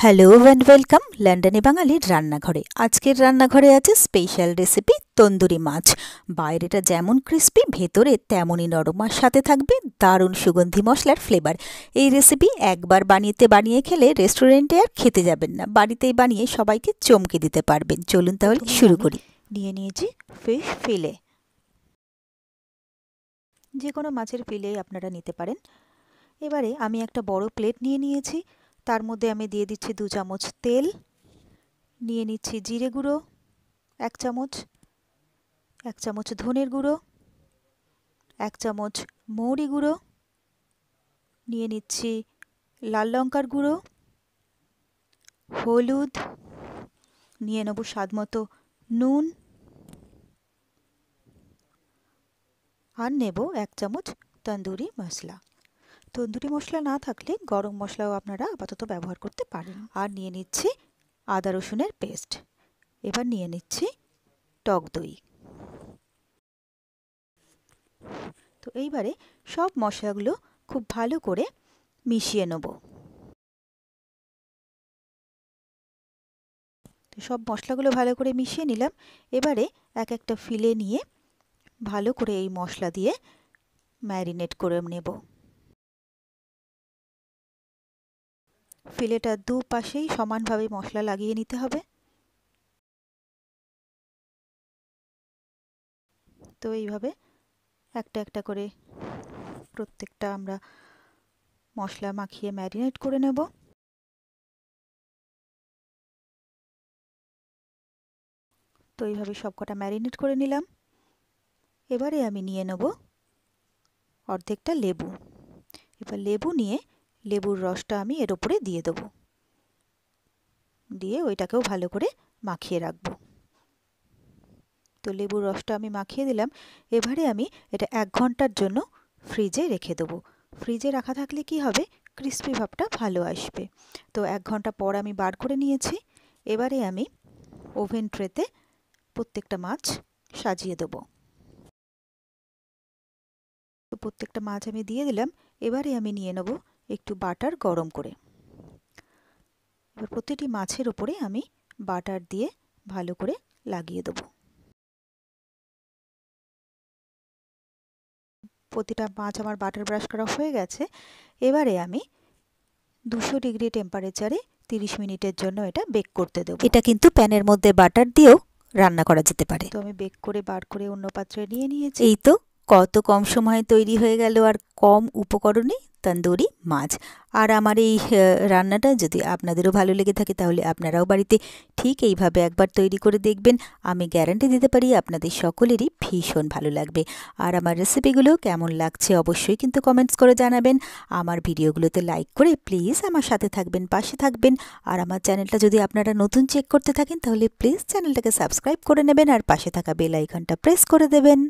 Hello and welcome লন্ডনে বাঙালির রান্নাঘরে। আজকের রান্নাঘরে আছে স্পেশাল রেসিপি তন্দুরি মাছ। বাইরেটা যেমন ক্রিস্পি, ভেতরে তেমনই নরম, আর সাথে থাকবে দারুণ সুগন্ধি মশলার ফ্লেভার। এই রেসিপি একবার বানিয়ে খেলে রেস্টুরেন্টে আর খেতে যাবেন না, বাড়িতেই বানিয়ে সবাইকে চমকে দিতে পারবেন। চলুন তাহলে শুরু করি। নিয়ে নিয়েছি ফিশ ফিলে। যে কোনো মাছের ফিলেই আপনারা নিতে পারেন। এবারে আমি একটা বড় প্লেট নিয়ে নিয়েছি, তার মধ্যে আমি দিয়ে দিচ্ছি 2 চামচ তেল, নিয়ে নিচ্ছি জিরে গুঁড়ো 1 চামচ, 1 চামচ ধনের গুঁড়ো, 1 চামচ মৌরি গুঁড়ো, নিয়ে নিচ্ছি লাল লঙ্কার গুঁড়ো, হলুদ, নিয়ে নেব স্বাদমতো নুন, আর নেব 1 চামচ তন্দুরি মশলা। তন্দুরি মশলা না থাকলে গরম মশলাও আপনারা আপাতত ব্যবহার করতে পারেন। আর নিয়ে নিচ্ছি আদা রসুনের পেস্ট। এবার নিয়ে নিচ্ছি টক দই। তো এইবারে সব মশলাগুলো খুব ভালো করে মিশিয়ে নেব। তো সব মশলাগুলো ভালো করে মিশিয়ে নিলাম। এবারে এক একটা ফিলে নিয়ে ভালো করে এই মশলা দিয়ে ম্যারিনেট করে নেব। ফিলেটা দুপাশেই সমানভাবে মশলা লাগিয়ে নিতে হবে। তো এইভাবে একটা একটা করে প্রত্যেকটা আমরা মশলা মাখিয়ে ম্যারিনেট করে নেব। তো এইভাবে সবকটা ম্যারিনেট করে নিলাম। এবারে আমি নিয়ে নেব অর্ধেকটা লেবু। এবার লেবু নিয়ে লেবুর রসটা আমি এর উপরে দিয়ে দেবো, দিয়ে ওইটাকেও ভালো করে মাখিয়ে রাখবো। তো লেবুর রসটা আমি মাখিয়ে দিলাম। এবারে আমি এটা 1 ঘন্টার জন্য ফ্রিজে রেখে দেবো। ফ্রিজে রাখা থাকলে কি হবে, ক্রিস্পি ভাবটা ভালো আসবে। তো 1 ঘন্টা পর আমি বার করে নিয়েছি। এবারে আমি ওভেন ট্রেতে প্রত্যেকটা মাছ সাজিয়ে দেবো। তো প্রত্যেকটা মাছ আমি দিয়ে দিলাম। এবারে আমি নিয়ে নেব একটু বাটার গরম করে। এবার প্রতিটি মাছের ওপরে আমি বাটার দিয়ে ভালো করে লাগিয়ে দেবো। প্রতিটা মাছ আমার বাটার ব্রাশ করা হয়ে গেছে। এবারে আমি 200 ডিগ্রি টেম্পারেচারে 30 মিনিটের জন্য এটা বেক করতে দেবো। এটা কিন্তু প্যানের মধ্যে বাটার দিয়েও রান্না করা যেতে পারে। তো আমি বেক করে বার করে অন্য পাত্রে নিয়ে নিয়েছি। এই তো কত কম সময়ে তৈরি হয়ে গেল, আর কম উপকরণে তন্দুরি মাছ। আর আমার এই রান্নাটা যদি আপনাদেরও ভালো লেগে থাকে তাহলে আপনারাও বাড়িতে ঠিক এইভাবে একবার তৈরি করে দেখবেন। আমি গ্যারান্টি দিতে পারি আপনাদের সকলেরই ভীষণ ভালো লাগবে। আর আমার রেসিপিগুলো কেমন লাগছে অবশ্যই কিন্তু কমেন্টস করে জানাবেন। আমার ভিডিওগুলোতে লাইক করে প্লিজ আমার সাথে থাকবেন, পাশে থাকবেন। আর আমার চ্যানেলটা যদি আপনারা নতুন চেক করতে থাকেন তাহলে প্লিজ চ্যানেলটাকে সাবস্ক্রাইব করে নেবেন আর পাশে থাকা বেল আইকনটা প্রেস করে দেবেন।